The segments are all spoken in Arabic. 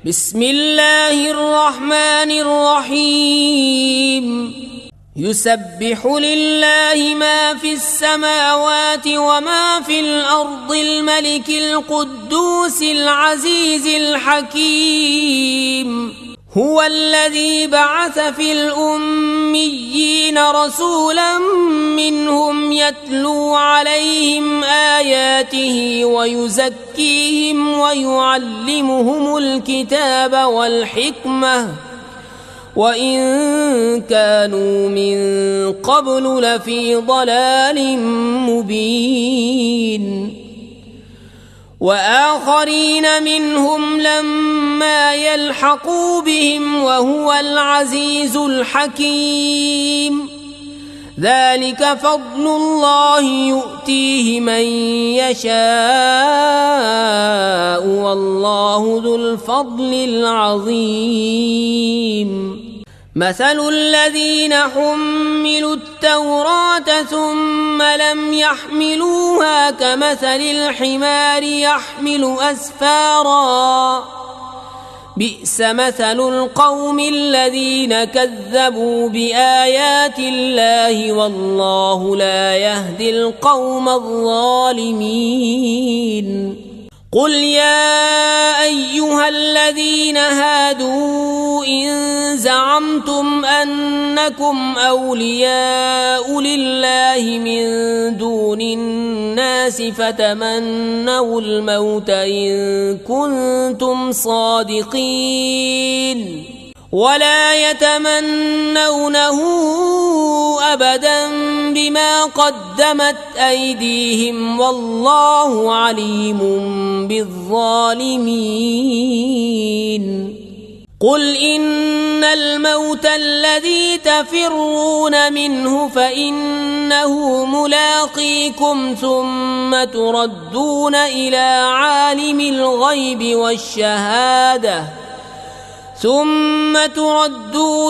بسم الله الرحمن الرحيم يسبح لله ما في السماوات وما في الأرض الملك القدوس العزيز الحكيم هو الذي بعث في الأميين رسولا منهم يتلو عليهم آياته ويزكيهم ويعلمهم الكتاب والحكمة وإن كانوا من قبل لفي ضلال مبين وآخرين منهم لما يلحقوا بهم وهو العزيز الحكيم ذلك فضل الله يؤتيه من يشاء والله ذو الفضل العظيم مثل الذين حملوا التوراة ثم لم يحملوها كمثل الحمار يحمل أسفارا بئس مثل القوم الذين كذبوا بآيات الله والله لا يهدي القوم الظالمين قل يا أيها الذين هادوا إن زعمتم أنكم أولياء لله من دون الناس فتمنوا الموت إن كنتم صادقين ولا يتمنونه أبدا بما قدمت أيديهم والله عليم بالظالمين قل إن الموت الذي تفرون منه فإنه ملاقيكم ثم تردون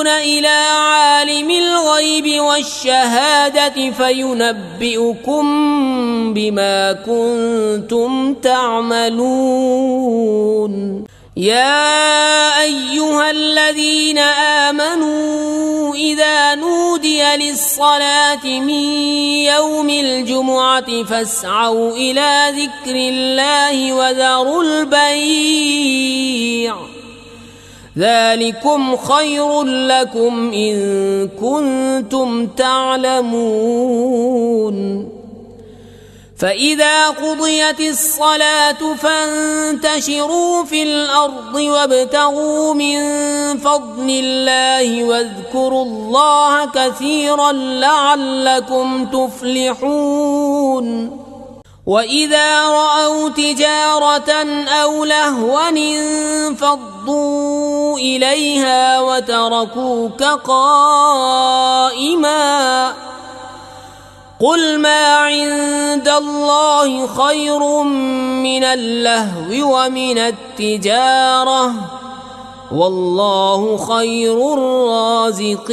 إلى عالم الغيب والشهادة فينبئكم بما كنتم تعملون يا أيها الذين آمنوا إذا نودي للصلاة من يوم الجمعة فاسعوا إلى ذكر الله وذروا البيع ذلكم خير لكم إن كنتم تعلمون فإذا قضيت الصلاة فانتشروا في الأرض وابتغوا من فضل الله واذكروا الله كثيرا لعلكم تفلحون وإذا رأوا تجارة أو لهوا انفضوا إليها وتركوك قائما قل ما عند الله خير من اللهو ومن التجارة والله خير الرازقين